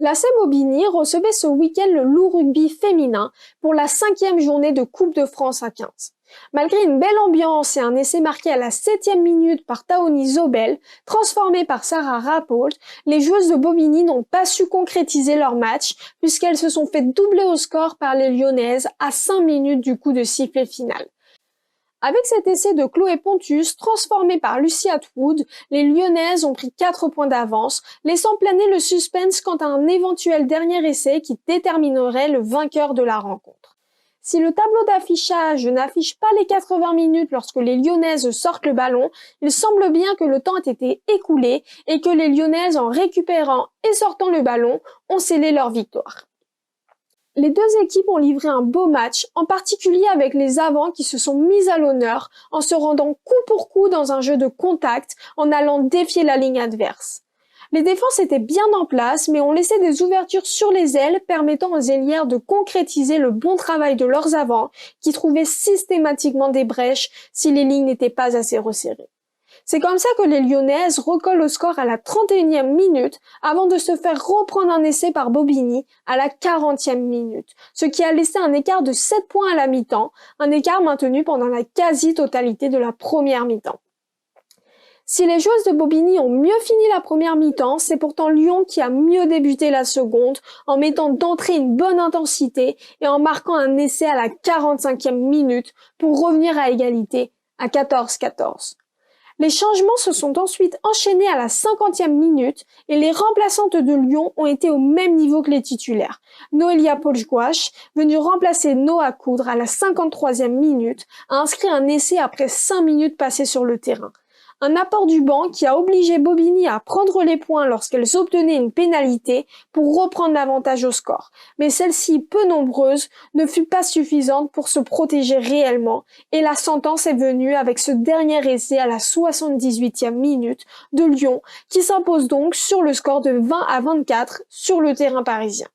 L'AC Bobigny recevait ce week-end le Loup Rugby féminin pour la 5e journée de Coupe de France à 15. Malgré une belle ambiance et un essai marqué à la 7e minute par Taoni Zobel, transformé par Sarah Rappold, les joueuses de Bobigny n'ont pas su concrétiser leur match puisqu'elles se sont fait doubler au score par les Lyonnaises à 5 minutes du coup de sifflet final. Avec cet essai de Chloé Pontus, transformé par Lucy Atwood, les Lyonnaises ont pris 4 points d'avance, laissant planer le suspense quant à un éventuel dernier essai qui déterminerait le vainqueur de la rencontre. Si le tableau d'affichage n'affiche pas les 80 minutes lorsque les Lyonnaises sortent le ballon, il semble bien que le temps ait été écoulé et que les Lyonnaises, en récupérant et sortant le ballon, ont scellé leur victoire. Les deux équipes ont livré un beau match, en particulier avec les avants qui se sont mis à l'honneur en se rendant coup pour coup dans un jeu de contact en allant défier la ligne adverse. Les défenses étaient bien en place mais ont laissé des ouvertures sur les ailes permettant aux ailières de concrétiser le bon travail de leurs avants qui trouvaient systématiquement des brèches si les lignes n'étaient pas assez resserrées. C'est comme ça que les Lyonnaises recollent au score à la 31e minute avant de se faire reprendre un essai par Bobigny à la 40e minute, ce qui a laissé un écart de 7 points à la mi-temps, un écart maintenu pendant la quasi-totalité de la première mi-temps. Si les joueuses de Bobigny ont mieux fini la première mi-temps, c'est pourtant Lyon qui a mieux débuté la seconde en mettant d'entrée une bonne intensité et en marquant un essai à la 45e minute pour revenir à égalité à 14-14. Les changements se sont ensuite enchaînés à la 50e minute et les remplaçantes de Lyon ont été au même niveau que les titulaires. Noelia Polgwash, venue remplacer Noah Coudre à la 53e minute, a inscrit un essai après 5 minutes passées sur le terrain. Un apport du banc qui a obligé Bobigny à prendre les points lorsqu'elles obtenaient une pénalité pour reprendre l'avantage au score. Mais celle-ci, peu nombreuse, ne fut pas suffisante pour se protéger réellement et la sentence est venue avec ce dernier essai à la 78e minute de Lyon qui s'impose donc sur le score de 20-24 sur le terrain parisien.